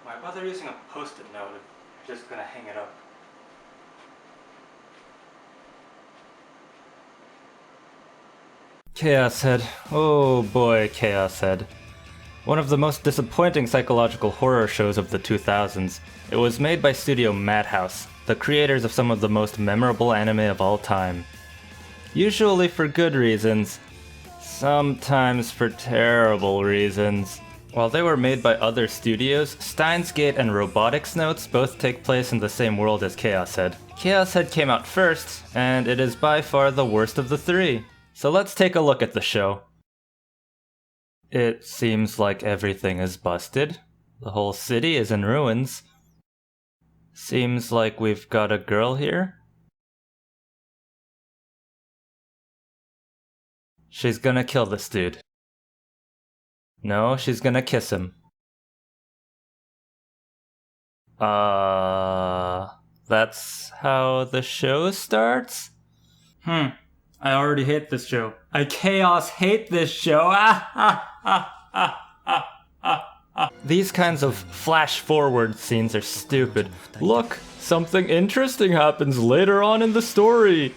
Why bother using a post-it note if you're just gonna hang it up? Chaos Head. Oh boy, Chaos Head. One of the most disappointing psychological horror shows of the 2000s. It was made by Studio Madhouse, the creators of some of the most memorable anime of all time. Usually for good reasons, sometimes for terrible reasons. While they were made by other studios, Steins Gate and Robotics Notes both take place in the same world as Chaos Head. Chaos Head came out first, and it is by far the worst of the three. So let's take a look at the show. It seems like everything is busted. The whole city is in ruins. Seems like we've got a girl here. She's gonna kill this dude. No, she's gonna kiss him. That's how the show starts? I already hate this show. I chaos hate this show. These kinds of flash-forward scenes are stupid. Look, something interesting happens later on in the story.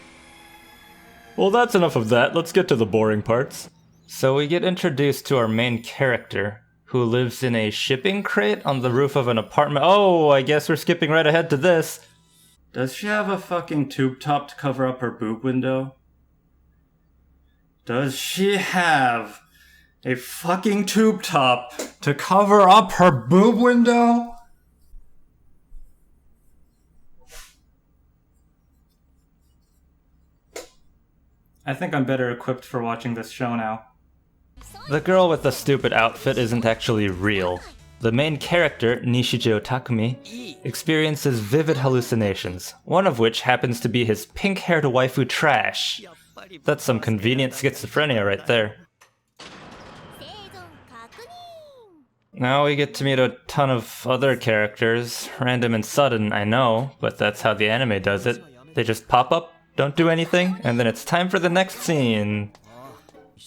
Well, that's enough of that. Let's get to the boring parts. So we get introduced to our main character, who lives in a shipping crate on the roof of an apartment. Oh, I guess we're skipping right ahead to this. Does she have a fucking tube top to cover up her boob window? Does she have a fucking tube top to cover up her boob window? I think I'm better equipped for watching this show now. The girl with the stupid outfit isn't actually real. The main character, Nishijo Takumi, experiences vivid hallucinations, one of which happens to be his pink-haired waifu Trash. That's some convenient schizophrenia right there. Now we get to meet a ton of other characters. Random and sudden, I know, but that's how the anime does it. They just pop up, don't do anything, and then it's time for the next scene.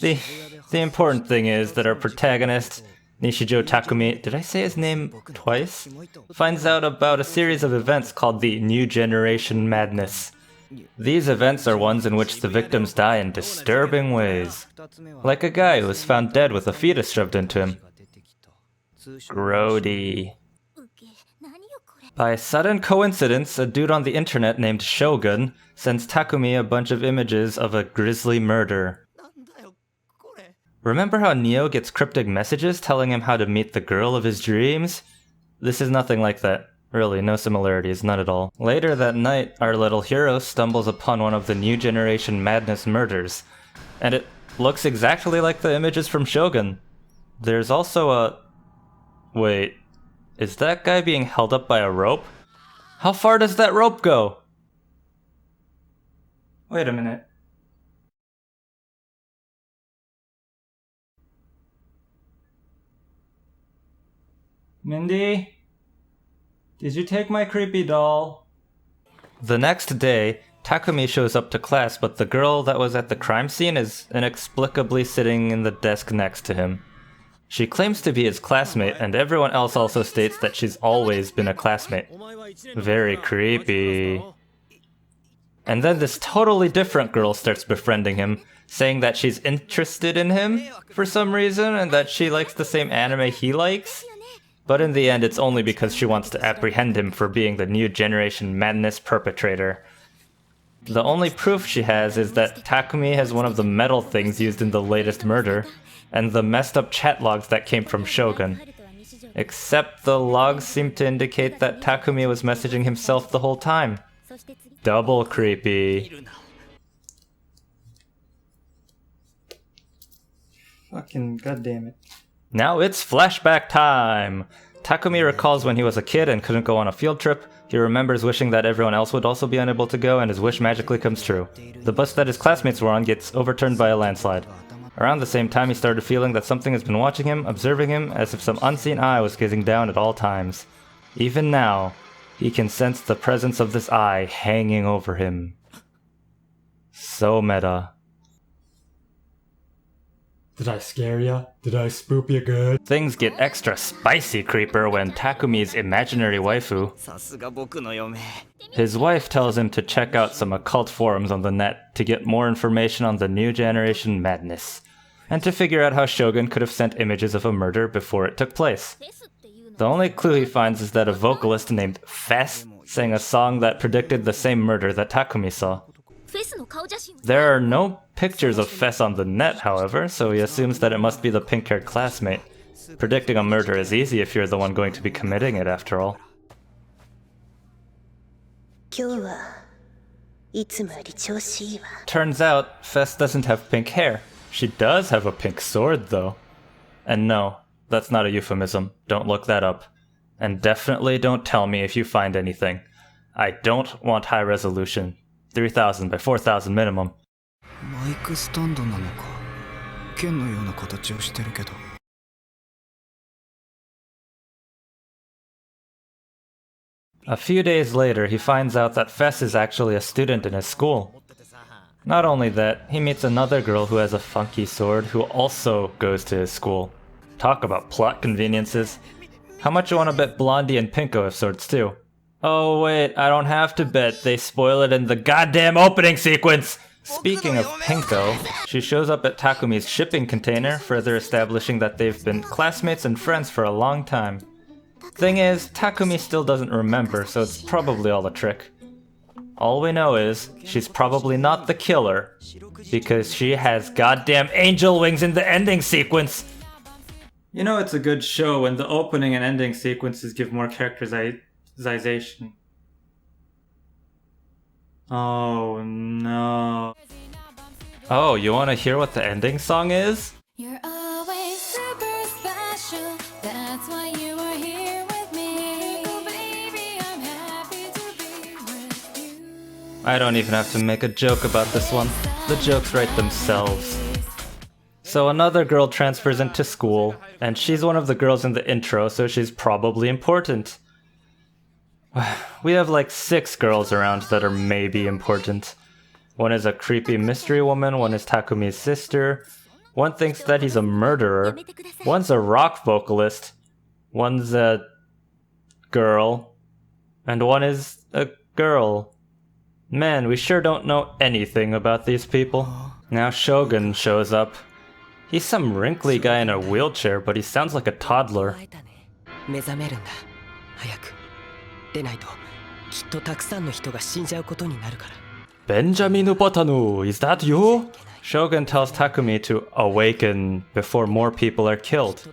The important thing is that our protagonist, Nishijo Takumi, did I say his name twice? Finds out about a series of events called the New Generation Madness. These events are ones in which the victims die in disturbing ways. Like a guy who was found dead with a fetus shoved into him. Grody. By sudden coincidence, a dude on the internet named Shogun sends Takumi a bunch of images of a grisly murder. Remember how Neo gets cryptic messages telling him how to meet the girl of his dreams? This is nothing like that. Really, no similarities, none at all. Later that night, our little hero stumbles upon one of the New Generation Madness murders, and it looks exactly like the images from Shogun. There's also a... Wait, is that guy being held up by a rope? How far does that rope go? Wait a minute. Mindy? Did you take my creepy doll? The next day, Takumi shows up to class, but the girl that was at the crime scene is inexplicably sitting in the desk next to him. She claims to be his classmate, and everyone else also states that she's always been a classmate. Very creepy. And then this totally different girl starts befriending him, saying that she's interested in him for some reason, and that she likes the same anime he likes. But in the end, it's only because she wants to apprehend him for being the New Generation Madness perpetrator. The only proof she has is that Takumi has one of the metal things used in the latest murder, and the messed up chat logs that came from Shogun. Except the logs seem to indicate that Takumi was messaging himself the whole time. Double creepy. Fucking goddammit. Now it's flashback time! Takumi recalls when he was a kid and couldn't go on a field trip. He remembers wishing that everyone else would also be unable to go, and his wish magically comes true. The bus that his classmates were on gets overturned by a landslide. Around the same time, he started feeling that something has been watching him, observing him, as if some unseen eye was gazing down at all times. Even now, he can sense the presence of this eye hanging over him. So meta. Did I scare ya? Did I spook ya good? Things get extra spicy, creeper, when Takumi's imaginary waifu, his wife, tells him to check out some occult forums on the net to get more information on the new generation madness, and to figure out how Shogun could have sent images of a murder before it took place. The only clue he finds is that a vocalist named Fess sang a song that predicted the same murder that Takumi saw. There are no pictures of Fess on the net, however, so he assumes that it must be the pink-haired classmate. Predicting a murder is easy if you're the one going to be committing it, after all. Turns out, Fess doesn't have pink hair. She does have a pink sword, though. And no, that's not a euphemism. Don't look that up. And definitely don't tell me if you find anything. I don't want high resolution. 3000 by 4000 minimum. A few days later, he finds out that Fess is actually a student in his school. Not only that, he meets another girl who has a funky sword who also goes to his school. Talk about plot conveniences. How much you want to bet Blondie and Pinko have swords too? Oh wait, I don't have to bet, they spoil it in the goddamn opening sequence! Speaking of Pinko, she shows up at Takumi's shipping container, further establishing that they've been classmates and friends for a long time. Thing is, Takumi still doesn't remember, so it's probably all a trick. All we know is, she's probably not the killer, because she has goddamn angel wings in the ending sequence! You know it's a good show when the opening and ending sequences give more characterization. Oh no. Oh, you wanna hear what the ending song is? You're always super special, that's why you are here with me. Oh, baby, I'm happy to be with you. I don't even have to make a joke about this one. The jokes write themselves. So another girl transfers into school, and she's one of the girls in the intro, so she's probably important. We have like 6 girls around that are maybe important. One is a creepy mystery woman, one is Takumi's sister, one thinks that he's a murderer, one's a rock vocalist, one's a girl, and one is a girl. Man, we sure don't know anything about these people. Now Shogun shows up. He's some wrinkly guy in a wheelchair, but he sounds like a toddler. Benjamin Upotanu, is that you? Shogun tells Takumi to awaken before more people are killed.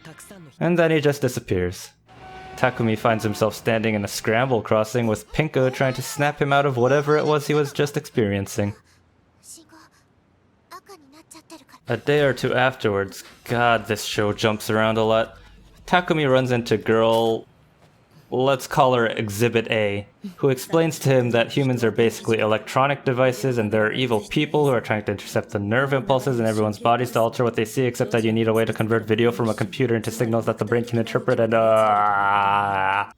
And then he just disappears. Takumi finds himself standing in a scramble crossing with Pinko trying to snap him out of whatever it was he was just experiencing. A day or two afterwards, God, this show jumps around a lot. Takumi runs into girl, let's call her Exhibit A, who explains to him that humans are basically electronic devices and there are evil people who are trying to intercept the nerve impulses in everyone's bodies to alter what they see, except that you need a way to convert video from a computer into signals that the brain can interpret and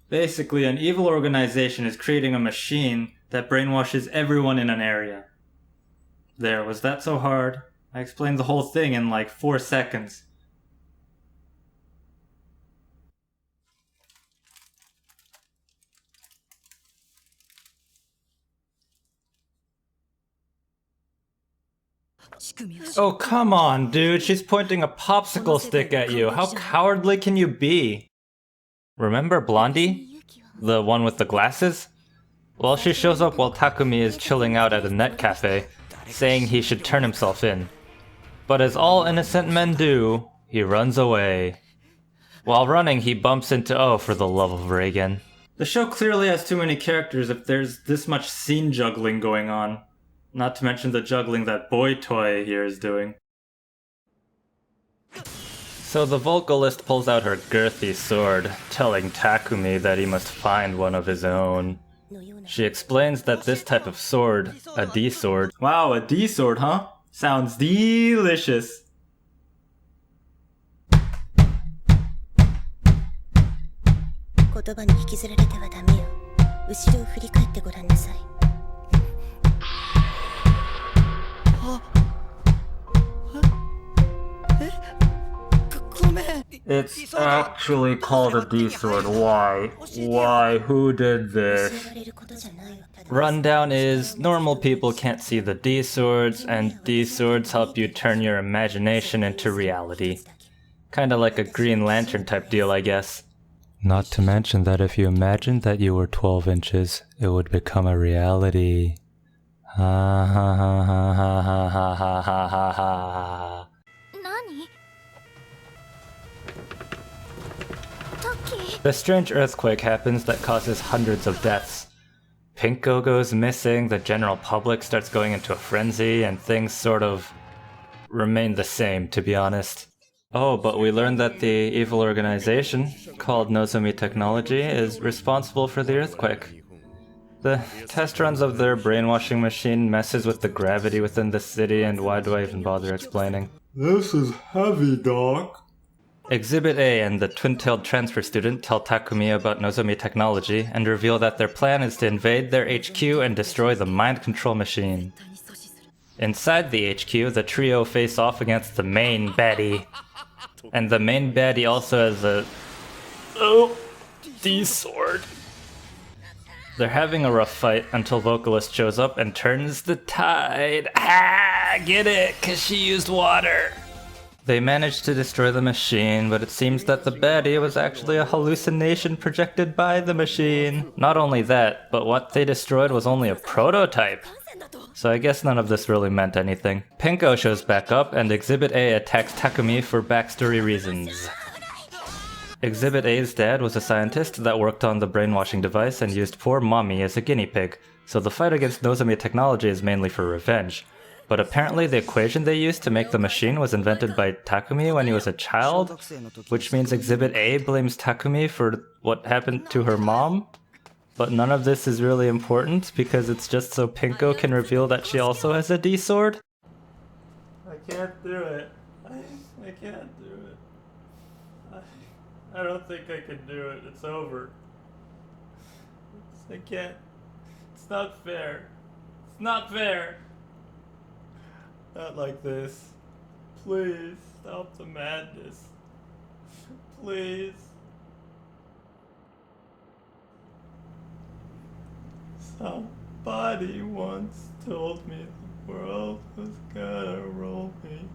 Basically, an evil organization is creating a machine that brainwashes everyone in an area. There, was that so hard? I explained the whole thing in like 4 seconds. Oh, come on, dude. She's pointing a popsicle stick at you. How cowardly can you be? Remember Blondie? The one with the glasses? Well, she shows up while Takumi is chilling out at a net cafe, saying he should turn himself in. But as all innocent men do, he runs away. While running, he bumps into Oh, for the love of Reagan. The show clearly has too many characters if there's this much scene juggling going on. Not to mention the juggling that boy toy here is doing. So the vocalist pulls out her girthy sword, telling Takumi that he must find one of his own. She explains that this type of sword, a D-sword... Wow, a D-sword, huh? Sounds delicious. It's actually called a D-sword. Why? Why? Who did this? Rundown is, normal people can't see the D-swords, and D-swords help you turn your imagination into reality. Kinda like a Green Lantern type deal, I guess. Not to mention that if you imagined that you were 12 inches, it would become a reality. Ha ha ha ha ha ha ha ha ha ha. 何？ Taki. A strange earthquake happens that causes hundreds of deaths. Pinko goes missing, the general public starts going into a frenzy, and things sort of remain the same, to be honest. Oh, but we learned that the evil organization, called Nozomi Technology, is responsible for the earthquake. The test runs of their brainwashing machine messes with the gravity within the city, and why do I even bother explaining? This is heavy, Doc. Exhibit A and the twin-tailed transfer student tell Takumi about Nozomi Technology and reveal that their plan is to invade their HQ and destroy the mind control machine. Inside the HQ, the trio face off against the main baddie. And the main baddie also has a... D-sword. They're having a rough fight until Vocalist shows up and turns the tide. Ah, get it, 'cause she used water. They managed to destroy the machine, but it seems that the baddie was actually a hallucination projected by the machine. Not only that, but what they destroyed was only a prototype. So I guess none of this really meant anything. Pinko shows back up, and Exhibit A attacks Takumi for backstory reasons. Exhibit A's dad was a scientist that worked on the brainwashing device and used poor mommy as a guinea pig, so the fight against Nozomi Technology is mainly for revenge. But apparently the equation they used to make the machine was invented by Takumi when he was a child, which means Exhibit A blames Takumi for what happened to her mom? But none of this is really important because it's just so Pinko can reveal that she also has a D-sword? I can't do it. I can't do it. I don't think I can do it. It's over. I can't. It's not fair. It's not fair. Not like this. Please stop the madness. Please. Somebody once told me the world was gonna roll me.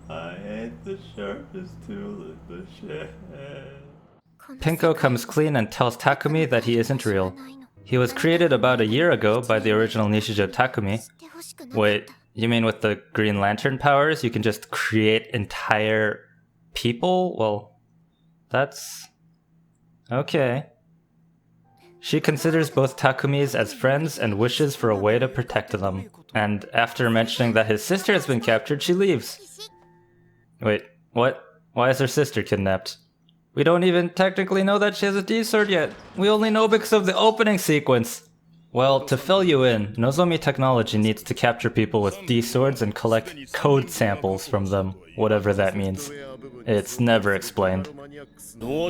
I ain't the sharpest tool in the shed. Pinko comes clean and tells Takumi that he isn't real. He was created about a year ago by the original Nishijo Takumi. Wait, you mean with the Green Lantern powers, you can just create entire people? Well, that's... okay. She considers both Takumis as friends and wishes for a way to protect them. And after mentioning that his sister has been captured, she leaves. Wait, what? Why is her sister kidnapped? We don't even technically know that she has a D-sword yet. We only know because of the opening sequence. Well, to fill you in, Nozomi Technology needs to capture people with D-swords and collect code samples from them, whatever that means. It's never explained.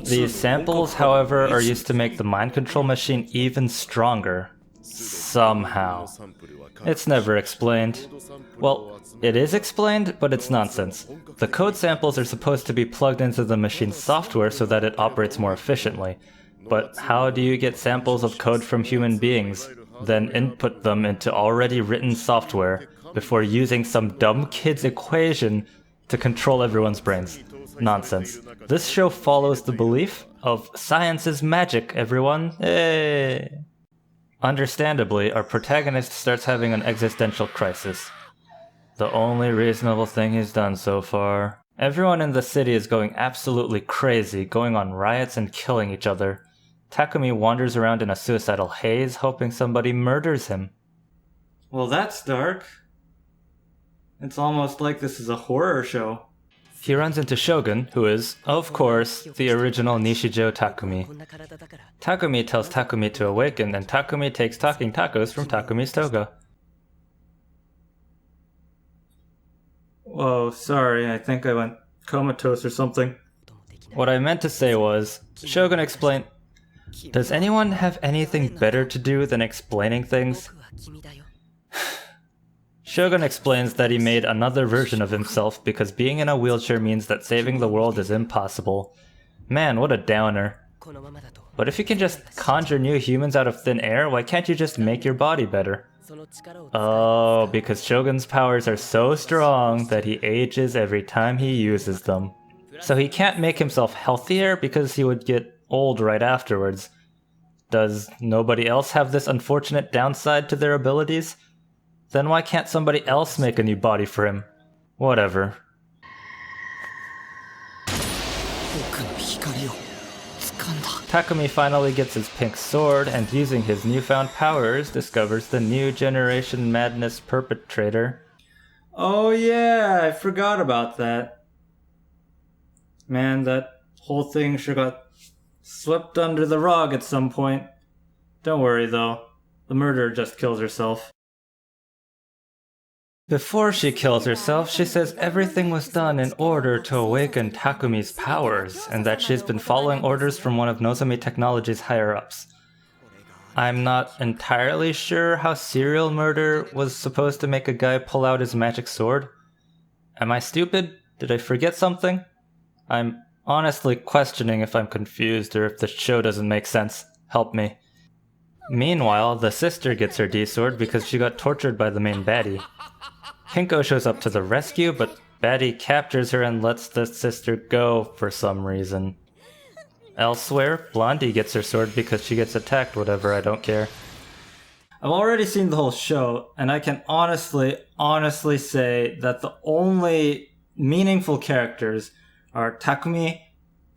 These samples, however, are used to make the mind control machine even stronger. Somehow. It's never explained. Well, it is explained, but it's nonsense. The code samples are supposed to be plugged into the machine's software so that it operates more efficiently. But how do you get samples of code from human beings, then input them into already written software before using some dumb kid's equation to control everyone's brains? Nonsense. This show follows the belief of science is magic, everyone. Hey. Understandably, our protagonist starts having an existential crisis. The only reasonable thing he's done so far. Everyone in the city is going absolutely crazy, going on riots and killing each other. Takumi wanders around in a suicidal haze, hoping somebody murders him. Well, that's dark. It's almost like this is a horror show. He runs into Shogun, who is, of course, the original Nishijo Takumi. Takumi tells Takumi to awaken, and Takumi takes talking tacos from Takumi's toga. Whoa, sorry, I think I went comatose or something. What I meant to say was, Shogun explained... Does anyone have anything better to do than explaining things? Shogun explains that he made another version of himself because being in a wheelchair means that saving the world is impossible. Man, what a downer. But if you can just conjure new humans out of thin air, why can't you just make your body better? Oh, because Shogun's powers are so strong that he ages every time he uses them. So he can't make himself healthier because he would get old right afterwards. Does nobody else have this unfortunate downside to their abilities? Then why can't somebody else make a new body for him? Whatever. Takumi finally gets his pink sword and using his newfound powers discovers the new generation madness perpetrator. Oh yeah, I forgot about that. Man, that whole thing sure got swept under the rug at some point. Don't worry though, the murderer just kills herself. Before she kills herself, she says everything was done in order to awaken Takumi's powers, and that she's been following orders from one of Nozomi Technology's higher-ups. I'm not entirely sure how serial murder was supposed to make a guy pull out his magic sword. Am I stupid? Did I forget something? I'm honestly questioning if I'm confused or if the show doesn't make sense. Help me. Meanwhile, the sister gets her D-sword because she got tortured by the main baddie. Pinko shows up to the rescue, but Baddie captures her and lets the sister go for some reason. Elsewhere, Blondie gets her sword because she gets attacked, whatever, I don't care. I've already seen the whole show, and I can honestly say that the only meaningful characters are Takumi,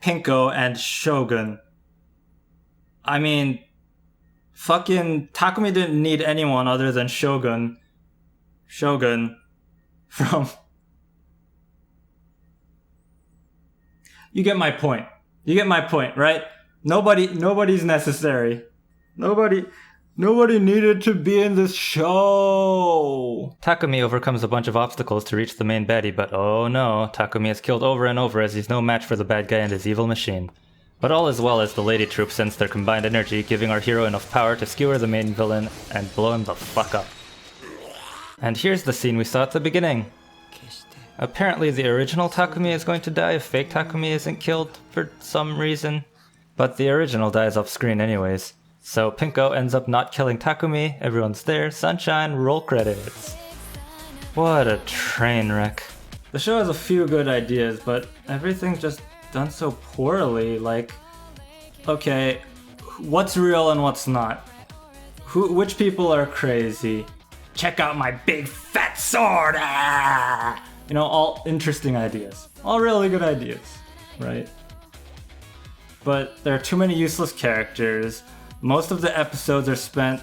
Pinko, and Shogun. I mean, fucking Takumi didn't need anyone other than Shogun from... You get my point. You get my point, right? Nobody's necessary. Nobody needed to be in this show. Takumi overcomes a bunch of obstacles to reach the main baddie, but oh no, Takumi is killed over and over as he's no match for the bad guy and his evil machine. But all is well as the lady troop sends their combined energy, giving our hero enough power to skewer the main villain and blow him the fuck up. And here's the scene we saw at the beginning. Apparently the original Takumi is going to die if fake Takumi isn't killed for some reason. But the original dies off screen anyways. So Pinko ends up not killing Takumi, everyone's there, sunshine, roll credits. What a train wreck. The show has a few good ideas, but everything's just done so poorly. Like, okay, what's real and what's not? Which people are crazy? Check out my big fat sword! Ah! You know, all interesting ideas. All really good ideas, right? But there are too many useless characters. Most of the episodes are spent,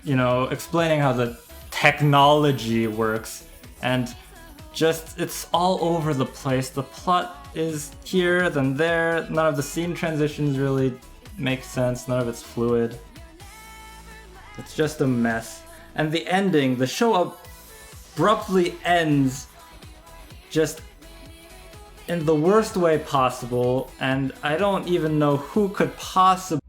you know, explaining how the technology works. And just, it's all over the place. The plot is here, then there. None of the scene transitions really make sense. None of it's fluid. It's just a mess. And the ending, the show abruptly ends just in the worst way possible, and I don't even know who could possibly